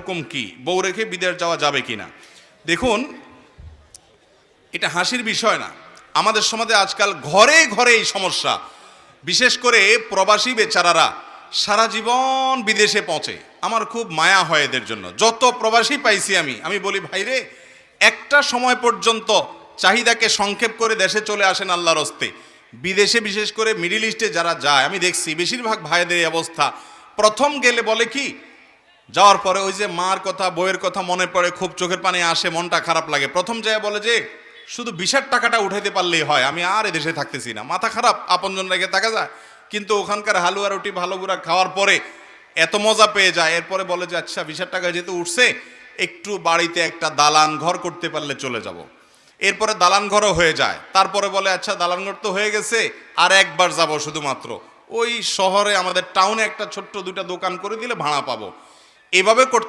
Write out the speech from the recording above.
হুকুম কি, বউ রেখে বিদেশ যাওয়া যাবে কিনা? দেখুন, এটা হাসির বিষয় না। আমাদের সমাজে আজকাল ঘরে ঘরে এই সমস্যা। বিশেষ করে প্রবাসী বেচারারা সারা জীবন বিদেশে পৌঁছে। আমার খুব মায়া হয় এদের জন্য। যত প্রবাসী পাইছি আমি বলি, ভাইরে, একটা সময় পর্যন্ত চাহিদাকে সংক্ষেপ করে দেশে চলে আসেন আল্লাহর হস্তে। বিদেশে বিশেষ করে মিডিল ইস্টে যারা যায়, আমি দেখছি বেশিরভাগ ভাইদের এই অবস্থা। প্রথম গেলে বলে কি, যাওয়ার পরে ওই যে মার কথা, বইয়ের কথা মনে পড়ে, খুব চোখের পানি আসে, মনটা খারাপ লাগে। প্রথম যায় বলে যে শুধু ভিসার টাকাটা উঠাইতে পারলেই হয়, আমি আর এদেশে থাকতেছি না। মাথা খারাপ, আপনজন রেখে থাকা যায়, কিন্তু ওখানকার হালুয়া রুটি ভালো গুড়া খাওয়ার পরে এত মজা পেয়ে যায়। এরপরে বলে যে আচ্ছা, ভিসার টাকা যেহেতু উঠছে, একটু বাড়িতে একটা দালান ঘর করতে পারলে চলে যাব। এরপরে দালান ঘরও হয়ে যায়। তারপরে বলে আচ্ছা, দালান ঘর তো হয়ে গেছে, আর একবার যাব শুধুমাত্র ওই শহরে, আমাদের টাউনে একটা ছোট্ট দুটা দোকান করে দিলে ভাড়া পাবো। এভাবে করতে